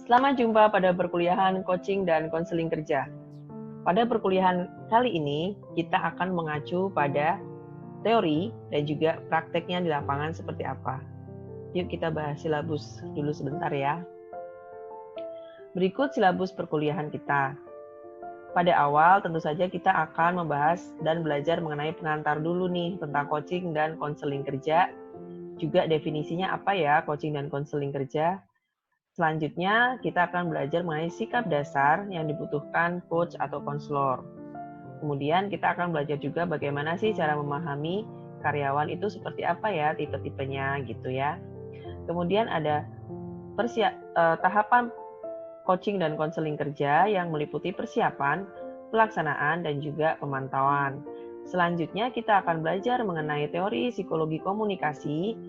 Selamat jumpa pada perkuliahan coaching dan konseling kerja. Pada perkuliahan kali ini, kita akan mengacu pada teori dan juga prakteknya di lapangan seperti apa. Yuk kita bahas silabus dulu sebentar ya. Berikut silabus perkuliahan kita. Pada awal tentu saja kita akan membahas dan belajar mengenai pengantar dulu nih tentang coaching dan konseling kerja. Juga definisinya apa ya coaching dan konseling kerja. Selanjutnya, kita akan belajar mengenai sikap dasar yang dibutuhkan coach atau konselor. Kemudian kita akan belajar juga bagaimana sih cara memahami karyawan itu seperti apa ya tipe-tipenya gitu ya. Kemudian ada tahapan coaching dan konseling kerja yang meliputi persiapan, pelaksanaan, dan juga pemantauan. Selanjutnya kita akan belajar mengenai teori psikologi komunikasi,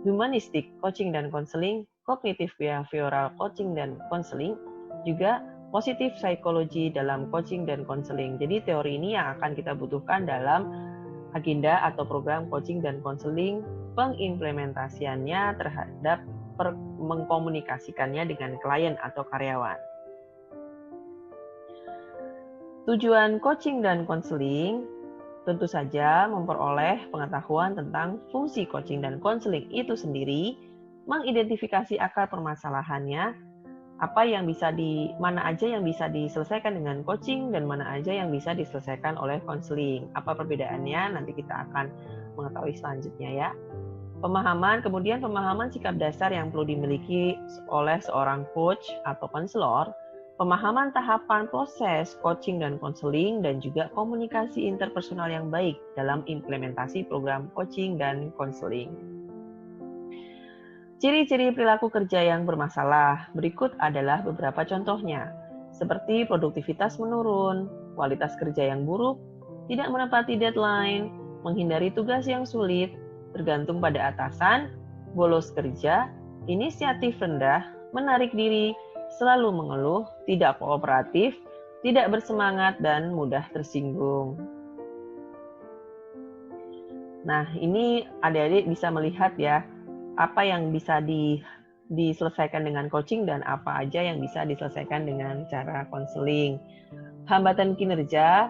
humanistik coaching dan konseling, kognitif behavioral coaching dan konseling, juga positif psikologi dalam coaching dan konseling. Jadi teori ini yang akan kita butuhkan dalam agenda atau program coaching dan konseling, pengimplementasiannya terhadap mengkomunikasikannya dengan klien atau karyawan. Tujuan coaching dan konseling tentu saja memperoleh pengetahuan tentang fungsi coaching dan konseling itu sendiri, mengidentifikasi akar permasalahannya, mana aja yang bisa diselesaikan dengan coaching dan mana aja yang bisa diselesaikan oleh konseling. Apa perbedaannya? Nanti kita akan mengetahui selanjutnya ya. Kemudian pemahaman sikap dasar yang perlu dimiliki oleh seorang coach atau konselor, pemahaman tahapan proses coaching dan konseling, dan juga komunikasi interpersonal yang baik dalam implementasi program coaching dan konseling. Ciri-ciri perilaku kerja yang bermasalah, berikut adalah beberapa contohnya, seperti produktivitas menurun, kualitas kerja yang buruk, tidak menepati deadline, menghindari tugas yang sulit, bergantung pada atasan, bolos kerja, inisiatif rendah, menarik diri, selalu mengeluh, tidak kooperatif, tidak bersemangat, dan mudah tersinggung. Nah, ini adik-adik bisa melihat ya, apa yang bisa diselesaikan dengan coaching dan apa aja yang bisa diselesaikan dengan cara konseling. Hambatan kinerja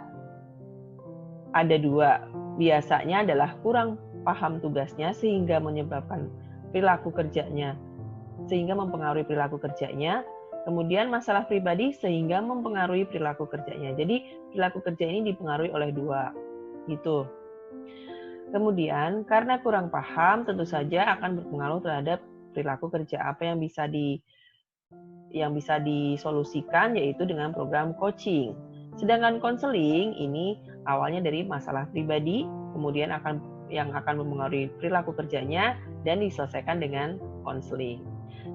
ada dua. Biasanya adalah kurang paham tugasnya sehingga menyebabkan mempengaruhi perilaku kerjanya. Kemudian masalah pribadi sehingga mempengaruhi perilaku kerjanya. Jadi perilaku kerja ini dipengaruhi oleh dua, gitu. Kemudian karena kurang paham tentu saja akan berpengaruh terhadap perilaku kerja. Apa yang bisa disolusikan yaitu dengan program coaching. Sedangkan konseling ini awalnya dari masalah pribadi, kemudian yang akan mempengaruhi perilaku kerjanya dan diselesaikan dengan konseling.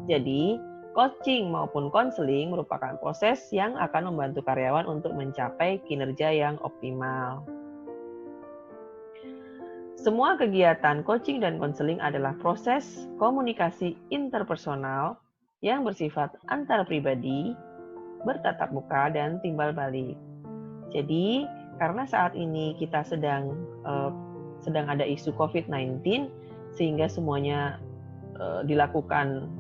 Jadi, coaching maupun konseling merupakan proses yang akan membantu karyawan untuk mencapai kinerja yang optimal. Semua kegiatan coaching dan konseling adalah proses komunikasi interpersonal yang bersifat antar pribadi, bertatap muka, dan timbal balik. Jadi, karena saat ini kita sedang ada isu COVID-19, sehingga semuanya dilakukan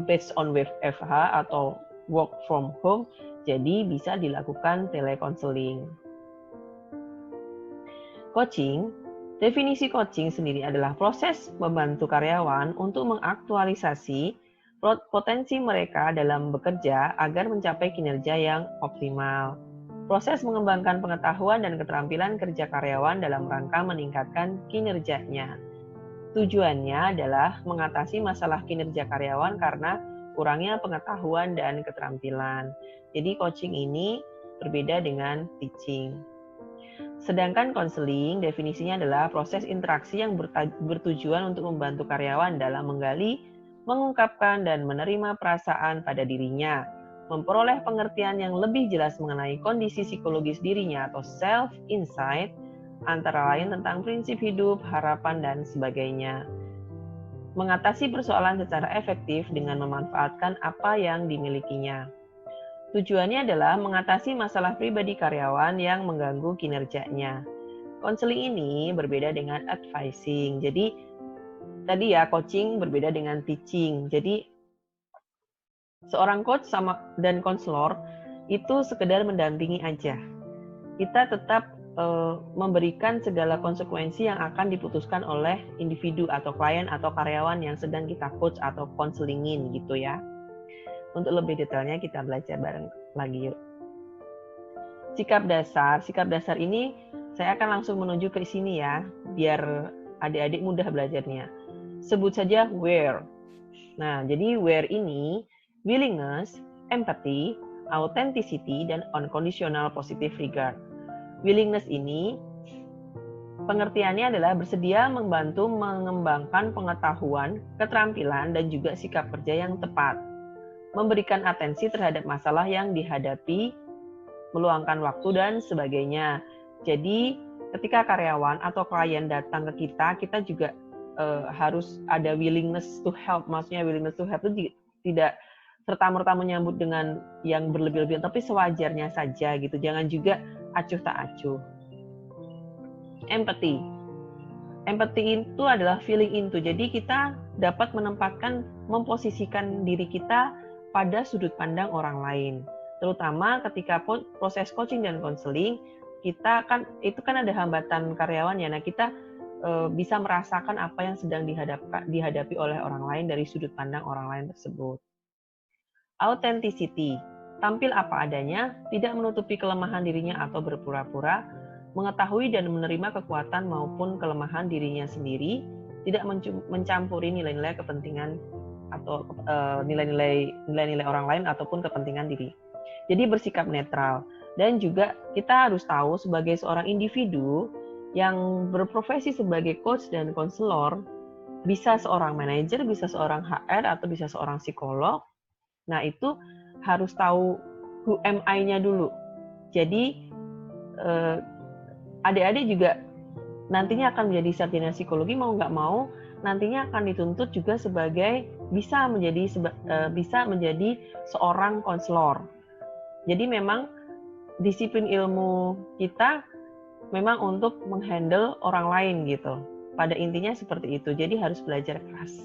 based on WFH atau work from home, jadi bisa dilakukan telekonseling. Coaching, definisi coaching sendiri adalah proses membantu karyawan untuk mengaktualisasi potensi mereka dalam bekerja agar mencapai kinerja yang optimal. Proses mengembangkan pengetahuan dan keterampilan kerja karyawan dalam rangka meningkatkan kinerjanya. Tujuannya adalah mengatasi masalah kinerja karyawan karena kurangnya pengetahuan dan keterampilan. Jadi coaching ini berbeda dengan teaching. Sedangkan konseling definisinya adalah proses interaksi yang bertujuan untuk membantu karyawan dalam menggali, mengungkapkan, dan menerima perasaan pada dirinya, memperoleh pengertian yang lebih jelas mengenai kondisi psikologis dirinya atau self-insight, antara lain tentang prinsip hidup, harapan, dan sebagainya. Mengatasi persoalan secara efektif dengan memanfaatkan apa yang dimilikinya. Tujuannya adalah mengatasi masalah pribadi karyawan yang mengganggu kinerjanya. Konseling ini berbeda dengan advising. Jadi, tadi ya coaching berbeda dengan teaching. Jadi, Seorang coach dan konselor itu sekedar mendampingi aja. Kita tetap memberikan segala konsekuensi yang akan diputuskan oleh individu atau klien atau karyawan yang sedang kita coach atau konselingin gitu ya. Untuk lebih detailnya kita belajar bareng lagi yuk. Sikap dasar ini saya akan langsung menuju ke sini ya, biar adik-adik mudah belajarnya. Sebut saja where. Nah, jadi where ini willingness, empathy, authenticity, dan unconditional positive regard. Willingness ini pengertiannya adalah bersedia membantu mengembangkan pengetahuan, keterampilan, dan juga sikap kerja yang tepat. Memberikan atensi terhadap masalah yang dihadapi, meluangkan waktu, dan sebagainya. Jadi, ketika karyawan atau klien datang ke kita juga harus ada willingness to help. Maksudnya willingness to help itu tidak serta-merta menyambut dengan yang berlebih-lebihan, tapi sewajarnya saja gitu. Jangan juga acuh tak acuh. Empathy itu adalah feeling into. Jadi kita dapat memposisikan diri kita pada sudut pandang orang lain. Terutama ketika proses coaching dan konseling, kita kan ada hambatan karyawan ya. Nah, kita bisa merasakan apa yang sedang dihadapi oleh orang lain dari sudut pandang orang lain tersebut. Authenticity, tampil apa adanya, tidak menutupi kelemahan dirinya atau berpura-pura, mengetahui dan menerima kekuatan maupun kelemahan dirinya sendiri, tidak mencampuri nilai-nilai kepentingan atau nilai-nilai orang lain ataupun kepentingan diri. Jadi bersikap netral. Dan juga kita harus tahu sebagai seorang individu yang berprofesi sebagai coach dan konselor, bisa seorang manajer, bisa seorang HR, atau bisa seorang psikolog. Nah, itu harus tahu who am I-nya dulu. Jadi, adik-adik juga nantinya akan menjadi sarjana psikologi, mau nggak mau, nantinya akan dituntut juga sebagai bisa menjadi seorang konselor. Jadi memang disiplin ilmu kita memang untuk menghandle orang lain gitu. Pada intinya seperti itu. Jadi harus belajar keras.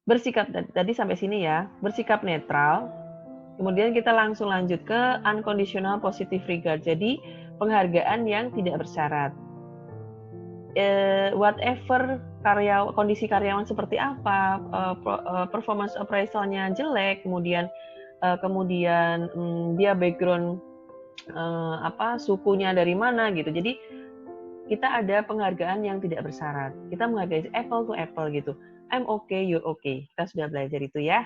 Bersikap, tadi sampai sini ya, bersikap netral. Kemudian kita langsung lanjut ke unconditional positive regard. Jadi penghargaan yang tidak bersyarat. Whatever kondisi karyawan seperti apa, performance appraisalnya jelek, kemudian dia background sukunya dari mana gitu. Jadi kita ada penghargaan yang tidak bersyarat. Kita menghargai apple to apple gitu. I'm okay, you're okay. Kita sudah belajar itu ya.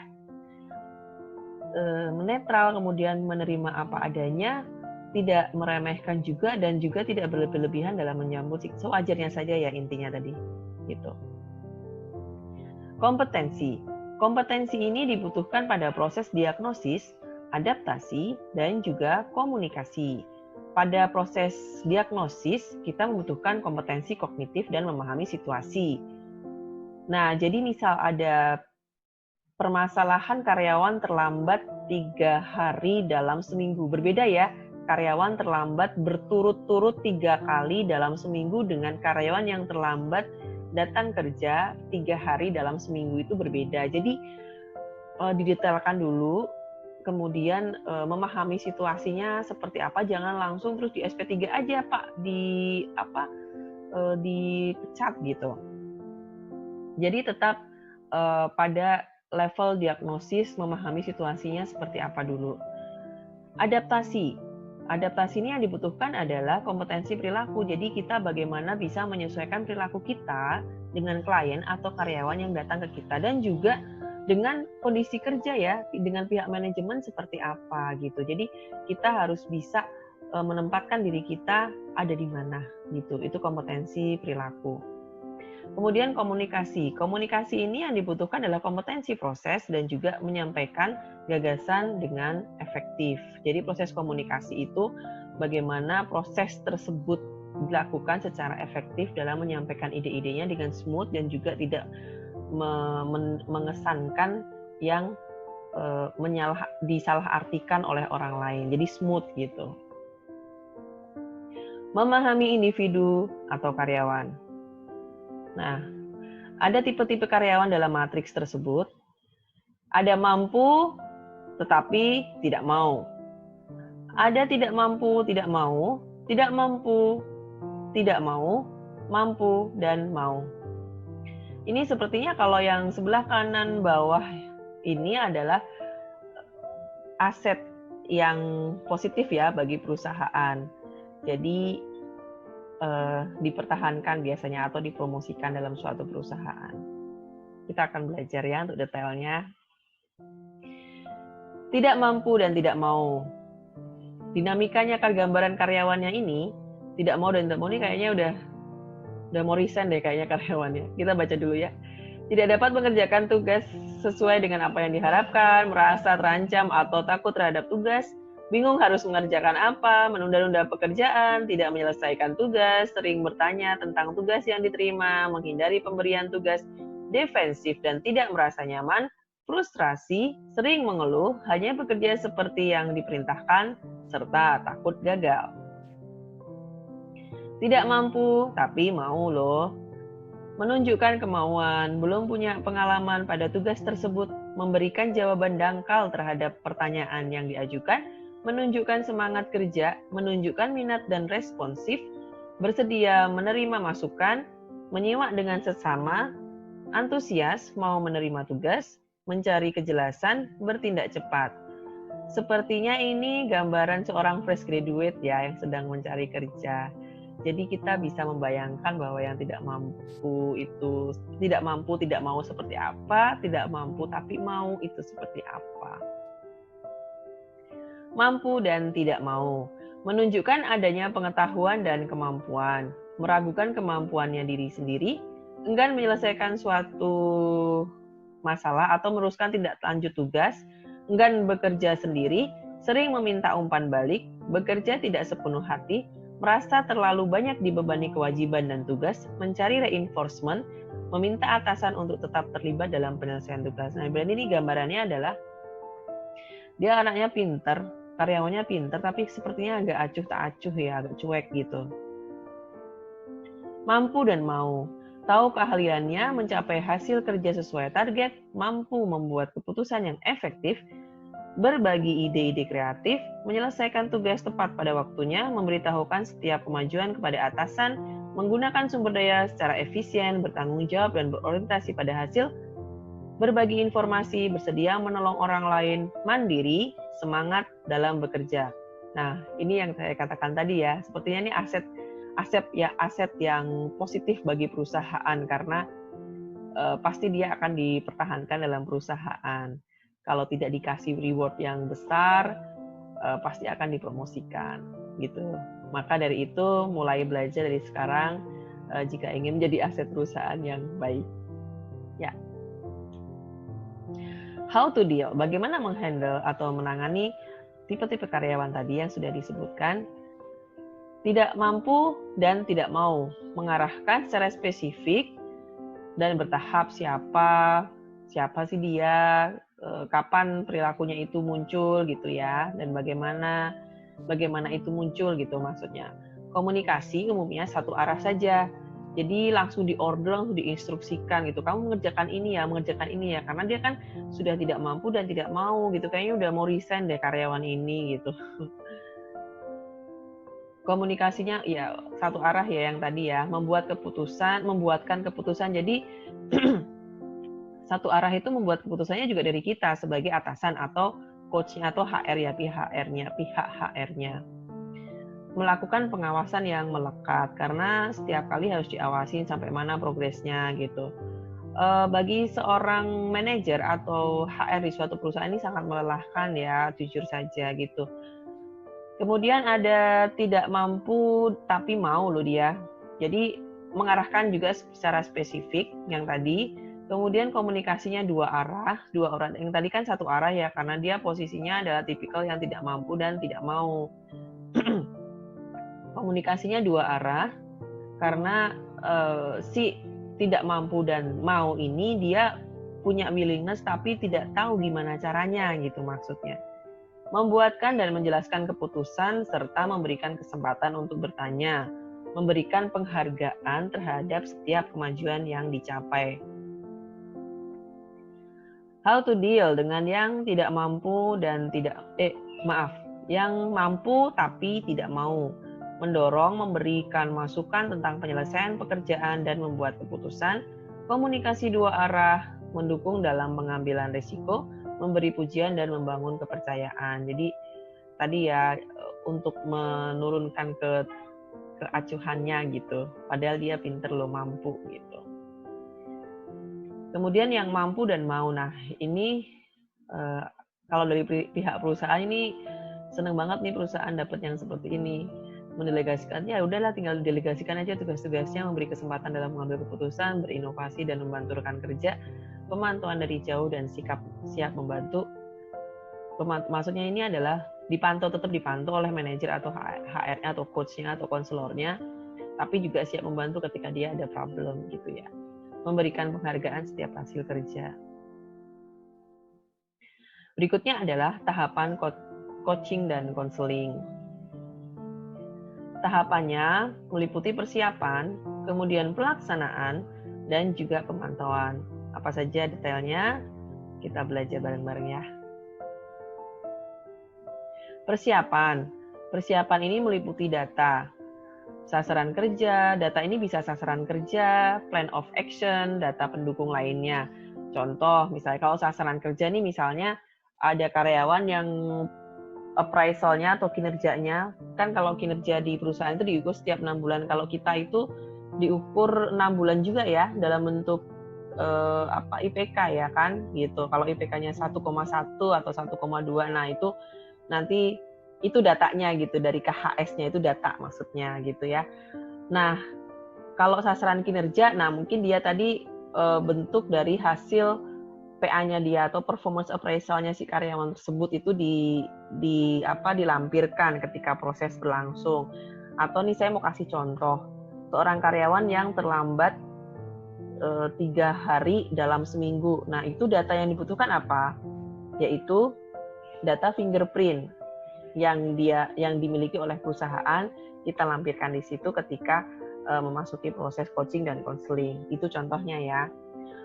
Netral, kemudian menerima apa adanya, tidak meremehkan juga, dan juga tidak berlebihan dalam menyambut sewajarnya saja ya intinya tadi. Gitu. Kompetensi ini dibutuhkan pada proses diagnosis, adaptasi, dan juga komunikasi. Pada proses diagnosis, kita membutuhkan kompetensi kognitif dan memahami situasi. Nah, jadi misal ada permasalahan karyawan terlambat 3 hari dalam seminggu. Berbeda ya, karyawan terlambat berturut-turut 3 kali dalam seminggu dengan karyawan yang terlambat datang kerja 3 hari dalam seminggu, itu berbeda. Jadi didetailkan dulu, kemudian memahami situasinya seperti apa, jangan langsung terus di SP3 aja Pak, dipecat gitu. Jadi tetap pada level diagnosis, memahami situasinya seperti apa dulu. Adaptasi ini yang dibutuhkan adalah kompetensi perilaku. Jadi kita bagaimana bisa menyesuaikan perilaku kita dengan klien atau karyawan yang datang ke kita, dan juga dengan kondisi kerja ya, dengan pihak manajemen seperti apa gitu. Jadi kita harus bisa menempatkan diri kita ada di mana gitu. Itu kompetensi perilaku. Kemudian komunikasi. Komunikasi ini yang dibutuhkan adalah kompetensi proses dan juga menyampaikan gagasan dengan efektif. Jadi proses komunikasi itu bagaimana proses tersebut dilakukan secara efektif dalam menyampaikan ide-idenya dengan smooth dan juga tidak mengesankan yang disalahartikan oleh orang lain. Jadi smooth gitu. Memahami individu atau karyawan. Nah, ada tipe-tipe karyawan dalam matriks tersebut. Ada mampu tetapi tidak mau. Ada tidak mampu, tidak mau, tidak mampu, tidak mau, mampu, dan mau. Ini sepertinya kalau yang sebelah kanan bawah ini adalah aset yang positif ya bagi perusahaan. Jadi dipertahankan biasanya atau dipromosikan dalam suatu perusahaan. Kita akan belajar ya untuk detailnya. Tidak mampu dan tidak mau. Dinamikanya gambaran karyawannya ini, tidak mau dan tidak mau ini kayaknya udah mau resign deh kayaknya karyawannya. Kita baca dulu ya. Tidak dapat mengerjakan tugas sesuai dengan apa yang diharapkan, merasa terancam atau takut terhadap tugas, bingung harus mengerjakan apa, menunda-nunda pekerjaan, tidak menyelesaikan tugas, sering bertanya tentang tugas yang diterima, menghindari pemberian tugas, defensif dan tidak merasa nyaman, frustrasi, sering mengeluh, hanya bekerja seperti yang diperintahkan, serta takut gagal. Tidak mampu, tapi mau loh. Menunjukkan kemauan, belum punya pengalaman pada tugas tersebut, memberikan jawaban dangkal terhadap pertanyaan yang diajukan, menunjukkan semangat kerja, menunjukkan minat dan responsif, bersedia menerima masukan, menyimak dengan sesama, antusias mau menerima tugas, mencari kejelasan, bertindak cepat. Sepertinya ini gambaran seorang fresh graduate ya yang sedang mencari kerja. Jadi kita bisa membayangkan bahwa yang tidak mampu itu tidak mampu, tidak mau seperti apa, tidak mampu tapi mau itu seperti apa. Mampu dan tidak mau menunjukkan adanya pengetahuan dan kemampuan, meragukan kemampuannya diri sendiri, enggan menyelesaikan suatu masalah atau meneruskan tindak lanjut tugas, enggan bekerja sendiri, sering meminta umpan balik, bekerja tidak sepenuh hati, merasa terlalu banyak dibebani kewajiban dan tugas, mencari reinforcement, meminta atasan untuk tetap terlibat dalam penyelesaian tugas. Nah, berarti ini gambarannya adalah dia anaknya pinter, karyawannya pinter, tapi sepertinya agak acuh tak acuh ya, agak cuek gitu. Mampu dan mau. Tahu keahliannya, mencapai hasil kerja sesuai target, mampu membuat keputusan yang efektif, berbagi ide-ide kreatif, menyelesaikan tugas tepat pada waktunya, memberitahukan setiap kemajuan kepada atasan, menggunakan sumber daya secara efisien, bertanggung jawab dan berorientasi pada hasil, berbagi informasi, bersedia menolong orang lain, mandiri, semangat dalam bekerja. Nah, ini yang saya katakan tadi ya, sepertinya ini aset yang positif bagi perusahaan karena pasti dia akan dipertahankan dalam perusahaan. Kalau tidak dikasih reward yang besar, pasti akan dipromosikan gitu. Maka dari itu mulai belajar dari sekarang jika ingin menjadi aset perusahaan yang baik. Ya. How to deal? Bagaimana menghandle atau menangani tipe-tipe karyawan tadi yang sudah disebutkan? Tidak mampu dan tidak mau, mengarahkan secara spesifik dan bertahap siapa sih dia, kapan perilakunya itu muncul gitu ya, dan bagaimana itu muncul gitu maksudnya. Komunikasi umumnya satu arah saja, jadi langsung diorder, langsung diinstruksikan gitu, kamu mengerjakan ini ya, karena dia kan sudah tidak mampu dan tidak mau gitu, kayaknya udah mau resign deh karyawan ini gitu. Komunikasinya ya satu arah ya yang tadi ya, membuatkan keputusan. Jadi satu arah itu membuat keputusannya juga dari kita sebagai atasan atau coachnya atau HR ya, pihak HR-nya. Melakukan pengawasan yang melekat karena setiap kali harus diawasin sampai mana progresnya gitu. Bagi seorang manajer atau HR di suatu perusahaan ini sangat melelahkan ya, jujur saja gitu. Kemudian ada tidak mampu tapi mau loh dia. Jadi mengarahkan juga secara spesifik yang tadi. Kemudian komunikasinya dua orang. Yang tadi kan satu arah ya, karena dia posisinya adalah tipikal yang tidak mampu dan tidak mau. Komunikasinya dua arah karena si tidak mampu dan mau ini dia punya willingness tapi tidak tahu gimana caranya gitu maksudnya. Membuatkan dan menjelaskan keputusan, serta memberikan kesempatan untuk bertanya, memberikan penghargaan terhadap setiap kemajuan yang dicapai. How to deal dengan yang tidak mampu dan yang mampu tapi tidak mau. Mendorong, memberikan masukan tentang penyelesaian pekerjaan dan membuat keputusan, komunikasi dua arah, mendukung dalam pengambilan risiko, memberi pujian dan membangun kepercayaan. Jadi tadi ya untuk menurunkan keacuhannya gitu. Padahal dia pinter loh, mampu gitu. Kemudian yang mampu dan mau. Nah, ini kalau dari pihak perusahaan ini seneng banget nih perusahaan dapat yang seperti ini. Mendelegasikan, ya udahlah tinggal delegasikan aja tugas-tugasnya, memberi kesempatan dalam mengambil keputusan, berinovasi dan membantu rekan kerja, pemantauan dari jauh dan sikap siap membantu. Maksudnya ini adalah tetap dipantau oleh manajer atau HR-nya atau coach-nya atau konselornya, tapi juga siap membantu ketika dia ada problem gitu ya. Memberikan penghargaan setiap hasil kerja. Berikutnya adalah tahapan coaching dan konseling. Tahapannya meliputi persiapan, kemudian pelaksanaan, dan juga pemantauan. Apa saja detailnya? Kita belajar bareng-bareng ya. Persiapan. Persiapan ini meliputi data. Sasaran kerja, data ini bisa sasaran kerja, plan of action, data pendukung lainnya. Contoh, misalnya kalau sasaran kerja nih misalnya ada karyawan yang appraisalnya atau kinerjanya, kan kalau kinerja di perusahaan itu diukur setiap 6 bulan. Kalau kita itu diukur 6 bulan juga ya dalam bentuk IPK ya kan gitu. Kalau IPK-nya 1,1 atau 1,2, nah itu nanti itu datanya gitu, dari KHS-nya itu data maksudnya gitu ya. Nah, kalau sasaran kinerja, nah mungkin dia tadi bentuk dari hasil PA-nya dia atau performance appraisal-nya si karyawan tersebut itu dilampirkan ketika proses berlangsung. Atau nih saya mau kasih contoh, seorang karyawan yang terlambat 3 hari dalam seminggu. Nah, itu data yang dibutuhkan apa? Yaitu data fingerprint yang dimiliki oleh perusahaan, kita lampirkan di situ ketika memasuki proses coaching dan konseling. Itu contohnya ya.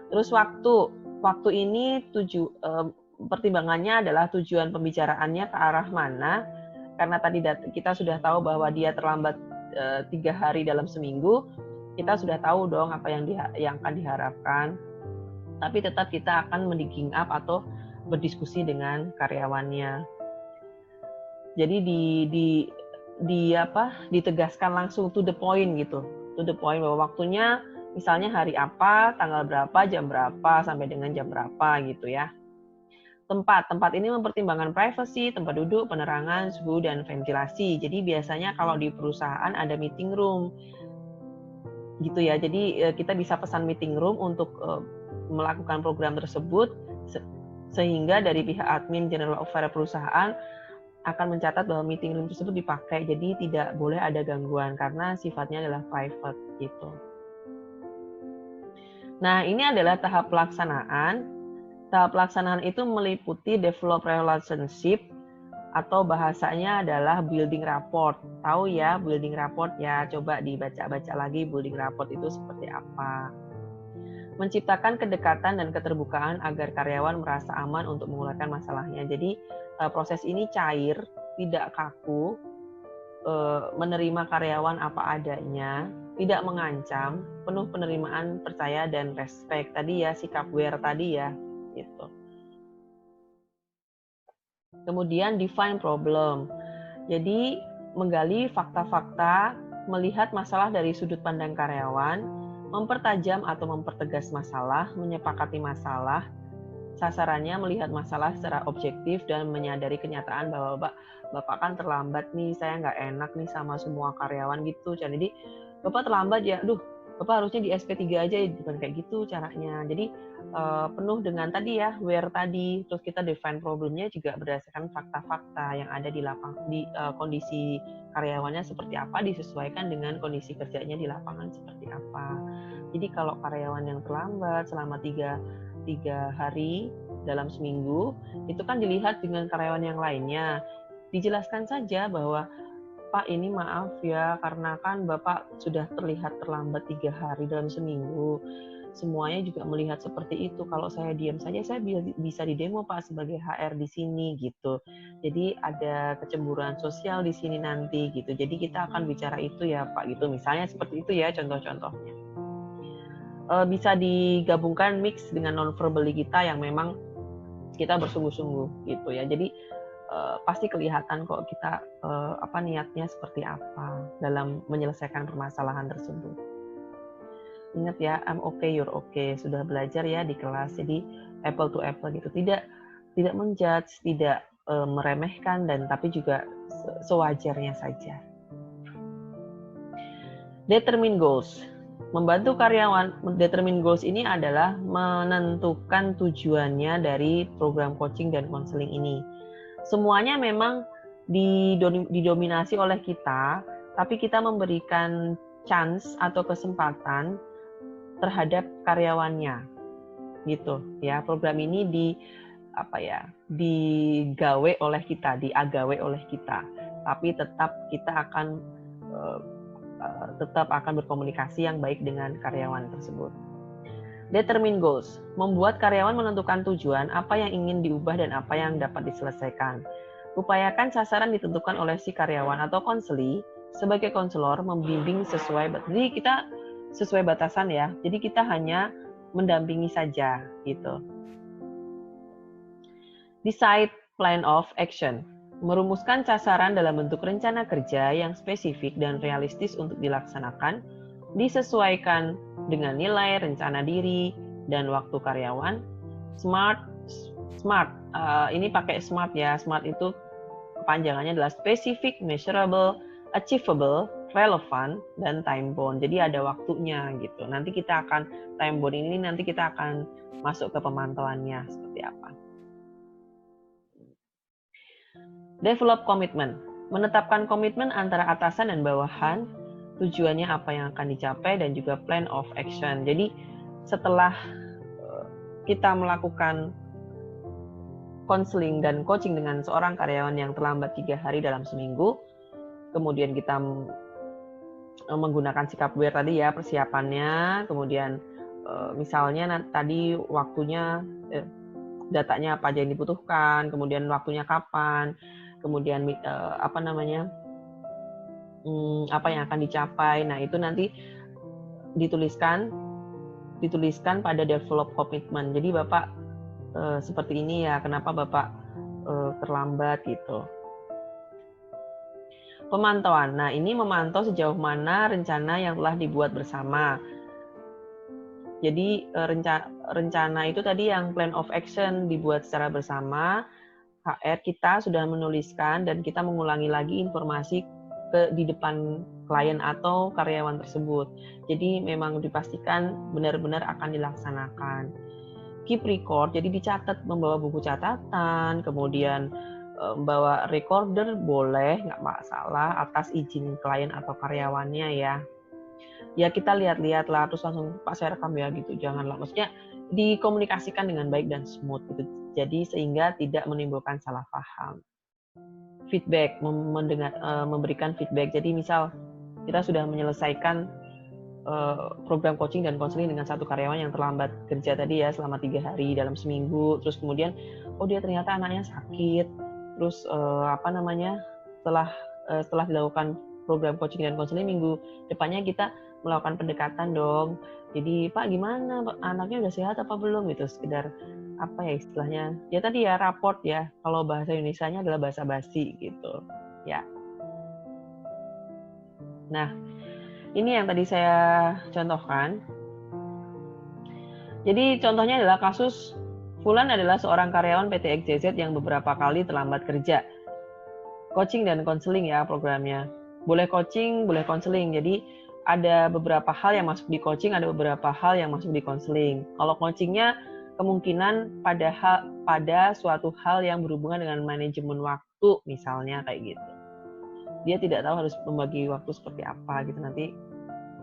Terus waktu ini pertimbangannya adalah tujuan pembicaraannya ke arah mana, karena tadi kita sudah tahu bahwa dia terlambat 3 hari dalam seminggu, kita sudah tahu dong apa yang akan diharapkan, tapi tetap kita akan mendigging up atau berdiskusi dengan karyawannya. Jadi ditegaskan langsung to the point gitu, to the point bahwa waktunya misalnya hari apa, tanggal berapa, jam berapa, sampai dengan jam berapa gitu ya. Tempat ini mempertimbangkan privacy, tempat duduk, penerangan, suhu, dan ventilasi. Jadi biasanya kalau di perusahaan ada meeting room gitu ya. Jadi kita bisa pesan meeting room untuk melakukan program tersebut, sehingga dari pihak admin General Affairs perusahaan akan mencatat bahwa meeting room tersebut dipakai, jadi tidak boleh ada gangguan karena sifatnya adalah private gitu. Nah, ini adalah tahap pelaksanaan. Tahap pelaksanaan itu meliputi develop relationship atau bahasanya adalah building rapport. Tahu ya building rapport ya, coba dibaca-baca lagi building rapport itu seperti apa. Menciptakan kedekatan dan keterbukaan agar karyawan merasa aman untuk mengeluarkan masalahnya. Jadi proses ini cair, tidak kaku, menerima karyawan apa adanya, tidak mengancam, penuh penerimaan, percaya, dan respect. Tadi ya, sikap WARE tadi ya, gitu. Kemudian define problem. Jadi menggali fakta-fakta, melihat masalah dari sudut pandang karyawan, mempertajam atau mempertegas masalah, menyepakati masalah, sasarannya melihat masalah secara objektif dan menyadari kenyataan bahwa Bapak kan terlambat nih, saya nggak enak nih sama semua karyawan gitu. Jadi Bapak terlambat ya, Bapak harusnya di SP3 aja, bukan kayak gitu caranya. Jadi penuh dengan tadi ya, WARE tadi, terus kita define problemnya juga berdasarkan fakta-fakta yang ada di kondisi karyawannya seperti apa, disesuaikan dengan kondisi kerjanya di lapangan seperti apa. Jadi kalau karyawan yang terlambat selama 3 hari dalam seminggu, itu kan dilihat dengan karyawan yang lainnya. Dijelaskan saja bahwa, Pak ini maaf ya, karena kan Bapak sudah terlihat terlambat 3 hari dalam seminggu. semuanya juga melihat seperti itu. Kalau saya diam saja, saya bisa didemo Pak sebagai HR di sini gitu. Jadi ada kecemburuan sosial di sini nanti gitu. Jadi kita akan bicara itu ya Pak gitu. Misalnya seperti itu ya contoh-contohnya. Bisa digabungkan mix dengan non-verbally kita yang memang kita bersungguh-sungguh gitu ya. Jadi pasti kelihatan kok kita niatnya seperti apa dalam menyelesaikan permasalahan tersebut. Ingat ya, I'm okay, you're okay. Sudah belajar ya di kelas, jadi apple to apple gitu. Tidak menjudge, tidak meremehkan, dan tapi juga sewajarnya saja. Determine goals. Membantu karyawan determine goals ini adalah menentukan tujuannya dari program coaching dan konseling ini. Semuanya memang didominasi oleh kita, tapi kita memberikan chance atau kesempatan terhadap karyawannya, gitu ya. Program ini digawe oleh kita, diagawe oleh kita, tapi tetap kita akan berkomunikasi yang baik dengan karyawan tersebut. Determine goals, membuat karyawan menentukan tujuan, apa yang ingin diubah dan apa yang dapat diselesaikan. Upayakan sasaran ditentukan oleh si karyawan atau konseli. Sebagai konselor membimbing jadi kita sesuai batasan ya. Jadi kita hanya mendampingi saja gitu. Decide plan of action. Merumuskan sasaran dalam bentuk rencana kerja yang spesifik dan realistis untuk dilaksanakan, disesuaikan dengan nilai, rencana diri, dan waktu karyawan. Smart. Ini pakai SMART ya. SMART itu kepanjangannya adalah specific, measurable, achievable, relevant, dan time bound. Jadi ada waktunya gitu. Nanti kita akan time bound ini nanti kita akan masuk ke pemantauannya seperti apa. Develop commitment. Menetapkan komitmen antara atasan dan bawahan, tujuannya apa yang akan dicapai, dan juga plan of action. Jadi setelah kita melakukan konseling dan coaching dengan seorang karyawan yang terlambat 3 hari dalam seminggu, kemudian kita menggunakan sikap WIR tadi ya, persiapannya, kemudian misalnya tadi waktunya, datanya apa aja yang dibutuhkan, kemudian waktunya kapan, kemudian apa yang akan dicapai. Nah itu nanti dituliskan pada develop commitment. Jadi Bapak seperti ini ya, kenapa Bapak terlambat gitu. Pemantauan. Nah, ini memantau sejauh mana rencana yang telah dibuat bersama. Jadi rencana itu tadi yang plan of action dibuat secara bersama. HR kita sudah menuliskan dan kita mengulangi lagi informasi di depan klien atau karyawan tersebut. Jadi memang dipastikan benar-benar akan dilaksanakan. Keep record, jadi dicatat, membawa buku catatan, kemudian membawa recorder boleh, nggak masalah, atas izin klien atau karyawannya ya. Ya kita lihat-lihat lah, terus langsung Pak saya rekam ya gitu, janganlah. Maksudnya dikomunikasikan dengan baik dan smooth gitu. Jadi sehingga tidak menimbulkan salah paham. Feedback, memberikan feedback. Jadi misal kita sudah menyelesaikan program coaching dan konseling dengan satu karyawan yang terlambat kerja tadi ya selama 3 hari dalam seminggu, terus kemudian dia ternyata anaknya sakit, terus setelah dilakukan program coaching dan konseling minggu depannya kita melakukan pendekatan dong. Jadi Pak gimana, anaknya udah sehat apa belum gitu, sekedar istilahnya ya tadi ya raport ya, kalau bahasa Indonesianya adalah basa basi gitu ya. Nah ini yang tadi saya contohkan. Jadi contohnya adalah kasus Fulan adalah seorang karyawan PT XYZ yang beberapa kali terlambat kerja. Coaching dan konseling ya programnya. Boleh coaching, boleh konseling. Jadi ada beberapa hal yang masuk di coaching, ada beberapa hal yang masuk di konseling. Kalau coachingnya kemungkinan pada suatu hal yang berhubungan dengan manajemen waktu misalnya kayak gitu. Dia tidak tahu harus membagi waktu seperti apa gitu nanti.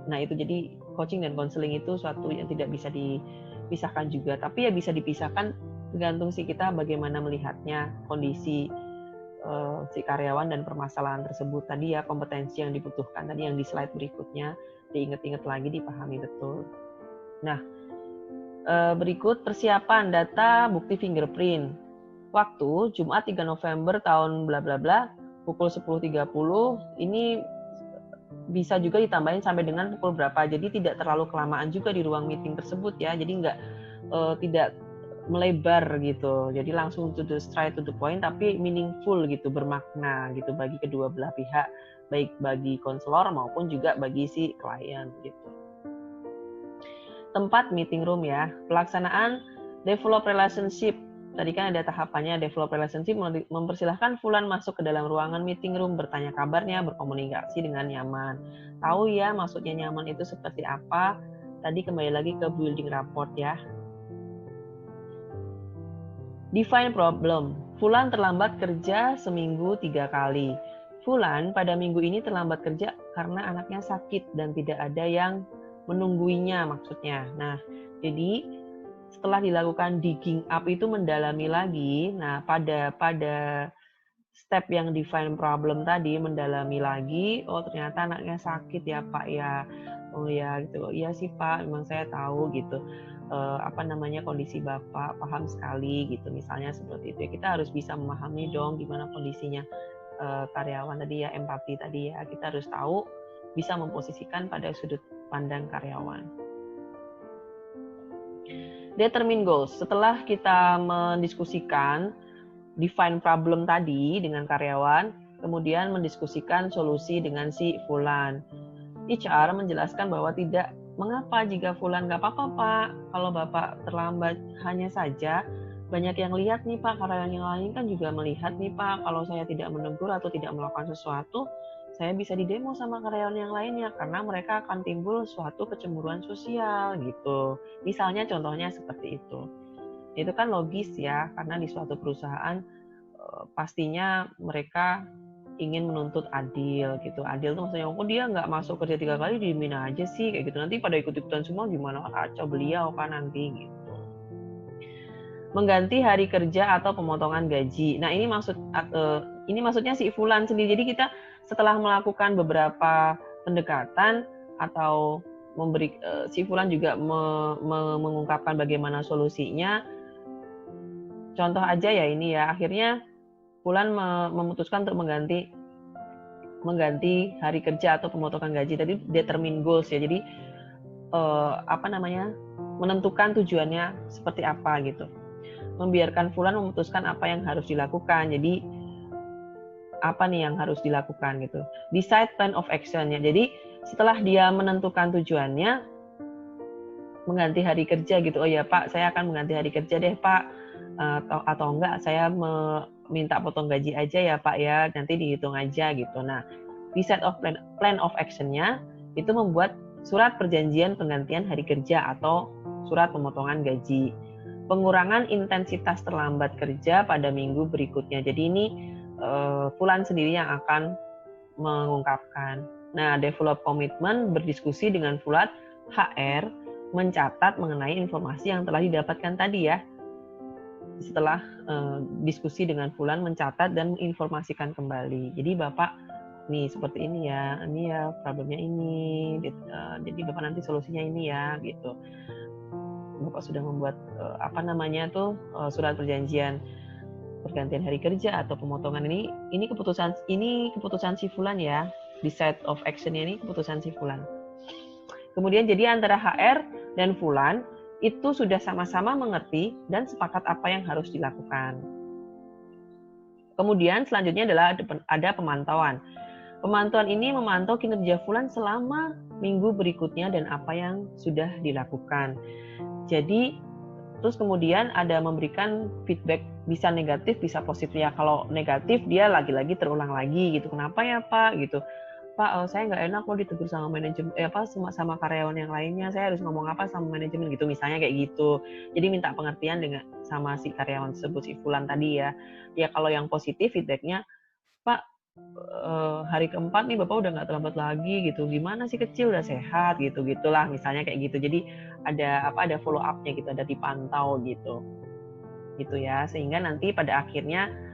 Nah itu jadi coaching dan konseling itu suatu yang tidak bisa dipisahkan juga, tapi ya bisa dipisahkan tergantung si kita bagaimana melihatnya, kondisi si karyawan dan permasalahan tersebut tadi ya, kompetensi yang dibutuhkan tadi yang di slide berikutnya diingat-ingat lagi, dipahami betul. Nah Berikut persiapan data bukti fingerprint. Waktu Jumat 3 November tahun bla bla bla pukul 10.30. Ini bisa juga ditambahin sampai dengan pukul berapa. Jadi tidak terlalu kelamaan juga di ruang meeting tersebut ya. Jadi tidak melebar gitu. Jadi langsung straight to the point tapi meaningful gitu, bermakna gitu bagi kedua belah pihak, baik bagi konselor maupun juga bagi si klien gitu. Tempat meeting room ya. Pelaksanaan develop relationship. Tadi kan ada tahapannya develop relationship, mempersilahkan Fulan masuk ke dalam ruangan meeting room, bertanya kabarnya, berkomunikasi dengan nyaman. Tahu ya maksudnya nyaman itu seperti apa? Tadi kembali lagi ke building rapport ya. Define problem. Fulan terlambat kerja seminggu 3 kali. Fulan pada minggu ini terlambat kerja karena anaknya sakit dan tidak ada yang menungguinya maksudnya. Nah, jadi setelah dilakukan digging up itu mendalami lagi. Nah, pada step yang define problem tadi mendalami lagi, oh ternyata anaknya sakit ya Pak ya. Oh ya gitu. Iya sih Pak, memang saya tahu gitu. Kondisi Bapak, paham sekali gitu. Misalnya seperti itu. Kita harus bisa memahami dong gimana kondisinya karyawan tadi ya, empati tadi ya. Kita harus tahu, bisa memposisikan pada sudut pandang karyawan. Determine goals. Setelah kita mendiskusikan define problem tadi dengan karyawan, kemudian mendiskusikan solusi dengan si Fulan. HR menjelaskan bahwa tidak mengapa jika Fulan nggak apa-apa Pak, kalau Bapak terlambat, hanya saja banyak yang lihat nih Pak, karyawan yang lain kan juga melihat nih Pak, kalau saya tidak menegur atau tidak melakukan sesuatu, saya bisa didemo sama karyawan yang lainnya karena mereka akan timbul suatu kecemburuan sosial gitu. Misalnya contohnya seperti itu. Itu kan logis ya, karena di suatu perusahaan pastinya mereka ingin menuntut adil gitu. Adil tuh maksudnya, oh dia nggak masuk kerja 3 kali, diemin aja sih kayak gitu. Nanti pada ikut-ikutan semua gimana, kacau beliau kan nanti gitu. Mengganti hari kerja atau pemotongan gaji. Nah ini maksudnya si Fulan sendiri. Jadi kita setelah melakukan beberapa pendekatan atau si Fulan juga mengungkapkan bagaimana solusinya. Contoh aja ya ini ya, akhirnya Fulan memutuskan untuk mengganti hari kerja atau pemotongan gaji. Tadi determine goals ya. Jadi menentukan tujuannya seperti apa gitu. Membiarkan Fulan memutuskan apa yang harus dilakukan. Jadi apa nih yang harus dilakukan gitu. Decide plan of action ya. Jadi setelah dia menentukan tujuannya, mengganti hari kerja gitu. Oh ya Pak, saya akan mengganti hari kerja deh Pak. Atau enggak saya minta potong gaji aja ya Pak ya, nanti dihitung aja gitu. Nah, decide of plan of action-nya itu membuat surat perjanjian penggantian hari kerja atau surat pemotongan gaji. Pengurangan intensitas terlambat kerja pada minggu berikutnya. Jadi ini Fulan sendiri yang akan mengungkapkan. Nah, develop komitmen, berdiskusi dengan Fulan, HR mencatat mengenai informasi yang telah didapatkan tadi ya. Setelah diskusi dengan Fulan, mencatat dan menginformasikan kembali. Jadi Bapak nih seperti ini ya problemnya ini, jadi Bapak nanti solusinya ini ya gitu. Bapak sudah membuat surat perjanjian pergantian hari kerja atau pemotongan ini keputusan si Fulan ya. Decide of action ini keputusan si Fulan. Kemudian jadi antara HR dan Fulan itu sudah sama-sama mengerti dan sepakat apa yang harus dilakukan. Kemudian selanjutnya adalah ada pemantauan. Pemantauan ini memantau kinerja Fulan selama minggu berikutnya dan apa yang sudah dilakukan. Jadi terus kemudian ada memberikan feedback, bisa negatif bisa positif ya. Kalau negatif dia lagi-lagi terulang lagi gitu. Kenapa ya Pak gitu. Pak, saya nggak enak loh ditegur sama manajemen, sama karyawan yang lainnya. Saya harus ngomong apa sama manajemen gitu, misalnya kayak gitu. Jadi minta pengertian sama si karyawan tersebut, si Fulan tadi ya. Ya kalau yang positif feedbacknya, Pak, hari keempat nih Bapak udah nggak terlambat lagi gitu. Gimana sih kecil udah sehat gitu gitulah, misalnya kayak gitu. Jadi ada follow up-nya gitu, ada dipantau gitu ya. Sehingga nanti pada akhirnya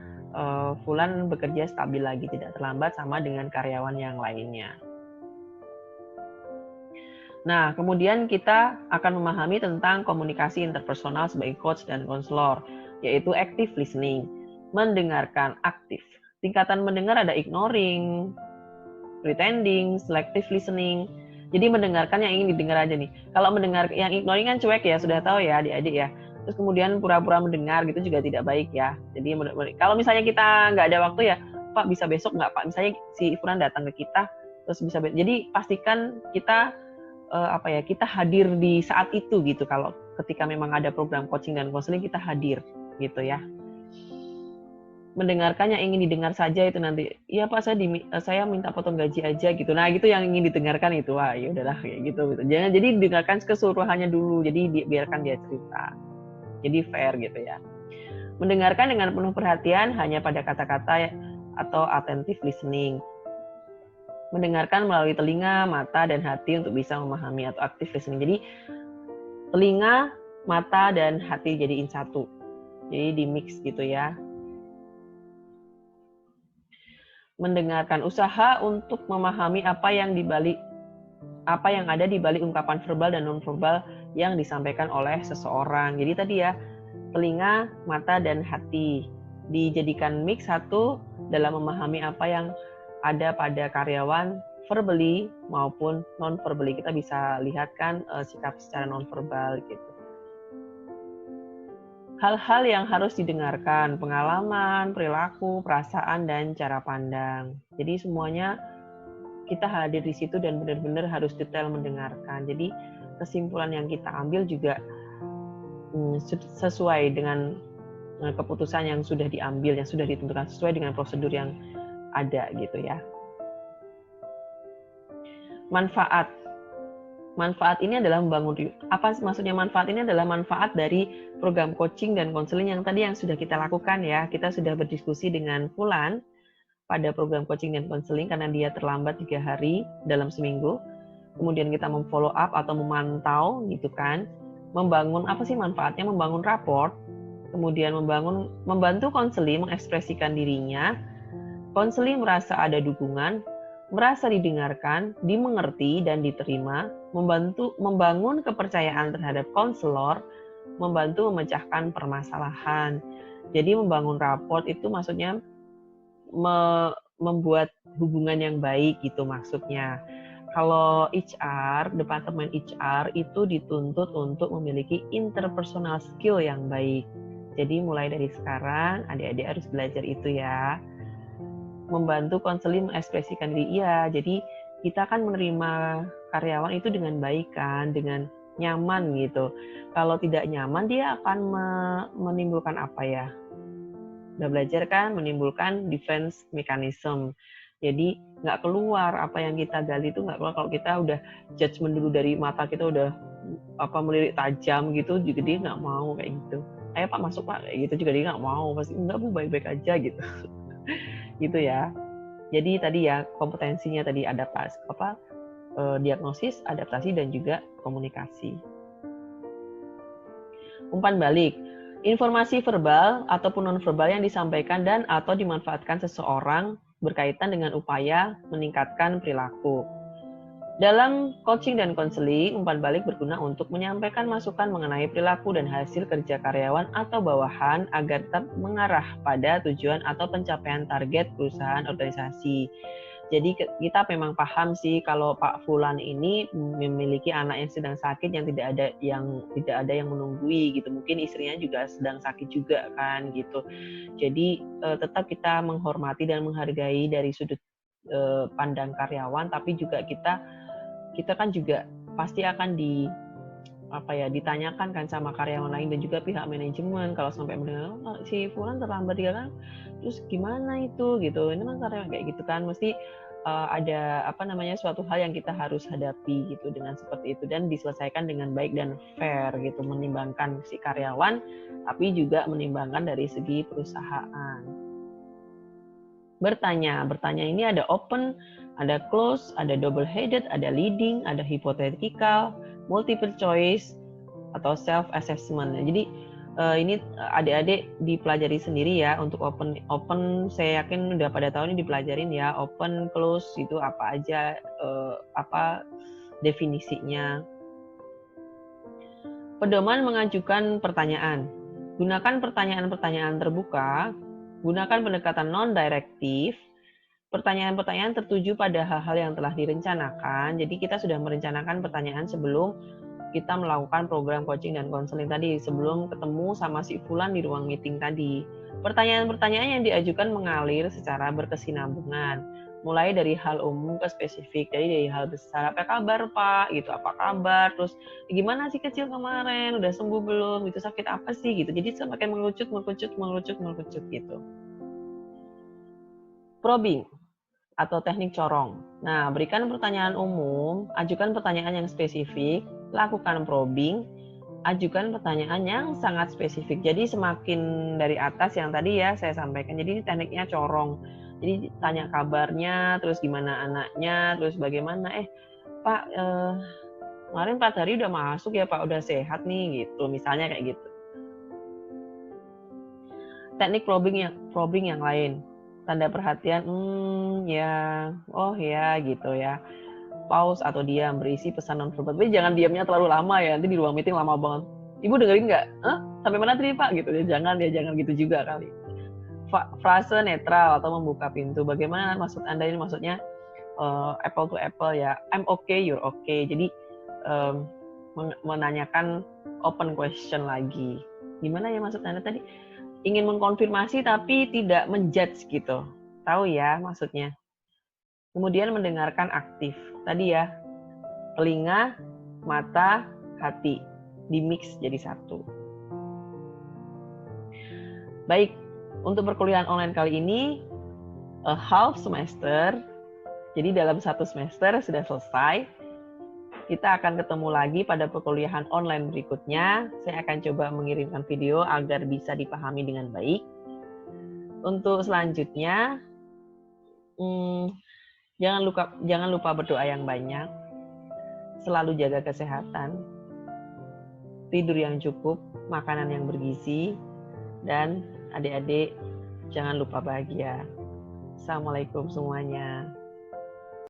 Fulan bekerja stabil lagi, tidak terlambat sama dengan karyawan yang lainnya. Nah, kemudian kita akan memahami tentang komunikasi interpersonal sebagai coach dan konselor, yaitu active listening, mendengarkan aktif. Tingkatan mendengar ada ignoring, pretending, selective listening. Jadi mendengarkan yang ingin didengar aja nih. Kalau mendengar yang ignoring kan cuek ya, sudah tahu ya adik-adik ya. Terus kemudian pura-pura mendengar gitu juga tidak baik ya. Jadi kalau misalnya kita nggak ada waktu ya, Pak bisa besok nggak Pak? Misalnya si Furan datang ke kita, terus bisa jadi pastikan kita kita hadir di saat itu gitu. Kalau ketika memang ada program coaching dan konseling kita hadir gitu ya. Mendengarkan yang ingin didengar saja itu nanti, iya Pak saya minta potong gaji aja gitu. Nah gitu yang ingin didengarkan itu, wah ya udahlah kayak gitu. Jangan jadi dengarkan keseluruhannya dulu, jadi biarkan dia cerita. Jadi fair gitu ya. Mendengarkan dengan penuh perhatian hanya pada kata-kata atau attentive listening. Mendengarkan melalui telinga, mata, dan hati untuk bisa memahami atau active listening. Jadi telinga, mata, dan hati jadiin satu. Jadi di mix gitu ya. Mendengarkan usaha untuk memahami apa yang ada di balik ungkapan verbal dan nonverbal yang disampaikan oleh seseorang. Jadi tadi ya, telinga, mata, dan hati dijadikan mix satu dalam memahami apa yang ada pada karyawan verbally maupun non-verbally. Kita bisa lihat kan sikap secara non-verbal gitu. Hal-hal yang harus didengarkan, pengalaman, perilaku, perasaan, dan cara pandang. Jadi semuanya kita hadir di situ dan benar-benar harus detail mendengarkan. Jadi kesimpulan yang kita ambil juga sesuai dengan keputusan yang sudah diambil, yang sudah ditentukan, sesuai dengan prosedur yang ada gitu ya. Manfaat ini adalah membangun, apa maksudnya manfaat ini adalah manfaat dari program coaching dan konseling yang tadi yang sudah kita lakukan ya. Kita sudah berdiskusi dengan Fulan pada program coaching dan konseling karena dia terlambat 3 hari dalam seminggu. Kemudian kita memfollow up atau memantau gitu kan. Membangun apa sih manfaatnya? Membangun raport, kemudian membantu konseling mengekspresikan dirinya. Konseling merasa ada dukungan, merasa didengarkan, dimengerti, dan diterima, membangun kepercayaan terhadap konselor, membantu memecahkan permasalahan. Jadi membangun raport itu maksudnya membuat hubungan yang baik gitu maksudnya. Kalau HR, departemen HR itu dituntut untuk memiliki interpersonal skill yang baik. Jadi mulai dari sekarang adik-adik harus belajar itu ya. Membantu konseling mengekspresikan diri. Iya, jadi kita kan menerima karyawan itu dengan baik kan, dengan nyaman gitu. Kalau tidak nyaman dia akan menimbulkan apa ya? Udah belajar kan, menimbulkan defense mechanism. Jadi nggak keluar apa yang kita gali itu nggak keluar kalau kita udah judgement dulu dari mata kita udah melirik tajam gitu, juga dia nggak mau kayak gitu. Ayo Pak masuk Pak kayak gitu juga dia nggak mau, pasti enggak Bu baik-baik aja gitu. Gitu ya. Jadi tadi ya kompetensinya tadi diagnosis, adaptasi, dan juga komunikasi. Umpan balik, informasi verbal ataupun non-verbal yang disampaikan dan atau dimanfaatkan seseorang berkaitan dengan upaya meningkatkan perilaku. Dalam coaching dan konseling, umpan balik berguna untuk menyampaikan masukan mengenai perilaku dan hasil kerja karyawan atau bawahan agar tetap mengarah pada tujuan atau pencapaian target perusahaan organisasi. Jadi kita memang paham sih kalau Pak Fulan ini memiliki anak yang sedang sakit yang tidak ada yang menunggui gitu. Mungkin istrinya juga sedang sakit juga kan gitu. Jadi tetap kita menghormati dan menghargai dari sudut pandang karyawan, tapi juga kita kan juga pasti akan ditanyakan kan sama karyawan lain dan juga pihak manajemen kalau sampai mendengar si Fulan terlambat dia kan, terus gimana itu gitu, ini kan karyawan kayak gitu kan, mesti ada suatu hal yang kita harus hadapi gitu dengan seperti itu dan diselesaikan dengan baik dan fair gitu, menimbangkan si karyawan tapi juga menimbangkan dari segi perusahaan. Bertanya ini ada open, ada close, ada double-headed, ada leading, ada hypothetical, multiple choice, atau self-assessment. Jadi ini adik-adik dipelajari sendiri ya untuk open saya yakin udah pada tahu ini dipelajarin ya, open, close itu apa aja, definisinya. Pedoman mengajukan pertanyaan. Gunakan pertanyaan-pertanyaan terbuka, gunakan pendekatan non-direktif. Pertanyaan-pertanyaan tertuju pada hal-hal yang telah direncanakan. Jadi kita sudah merencanakan pertanyaan sebelum kita melakukan program coaching dan konseling tadi, sebelum ketemu sama si Fulan di ruang meeting tadi. Pertanyaan-pertanyaan yang diajukan mengalir secara berkesinambungan, mulai dari hal umum ke spesifik. Jadi dari hal besar, apa kabar Pak? Gitu, apa kabar? Terus gimana sih kecil kemarin? Udah sembuh belum? Itu sakit apa sih? Gitu. Jadi semakin mengerucut gitu. Probing atau teknik corong. Nah, berikan pertanyaan umum, ajukan pertanyaan yang spesifik, lakukan probing, ajukan pertanyaan yang sangat spesifik. Jadi semakin dari atas yang tadi ya saya sampaikan. Jadi ini tekniknya corong. Jadi tanya kabarnya, terus gimana anaknya, terus bagaimana, Pak, kemarin 4 hari udah masuk ya Pak, udah sehat nih gitu. Misalnya kayak gitu. Teknik probing yang lain. Tanda perhatian, ya, oh ya gitu ya. Pause atau diam, berisi pesan nonverbal. Tapi jangan diamnya terlalu lama ya, nanti di ruang meeting lama banget. Ibu dengerin nggak? Sampai mana tadi Pak? Gitu ya, jangan gitu juga kali. Frase netral atau membuka pintu. Bagaimana maksud Anda ini? Maksudnya apple to apple ya. I'm okay, you're okay. Jadi menanyakan open question lagi. Gimana ya maksud Anda tadi? Ingin mengkonfirmasi tapi tidak menjudge gitu. Tahu ya maksudnya. Kemudian mendengarkan aktif. Tadi ya, telinga, mata, hati. Di-mix jadi satu. Baik, untuk perkuliahan online kali ini, a half semester. Jadi dalam 1 semester sudah selesai. Kita akan ketemu lagi pada perkuliahan online berikutnya. Saya akan coba mengirimkan video agar bisa dipahami dengan baik. Untuk selanjutnya, jangan lupa berdoa yang banyak. Selalu jaga kesehatan. Tidur yang cukup, makanan yang bergizi, dan adik-adik jangan lupa bahagia. Assalamualaikum semuanya.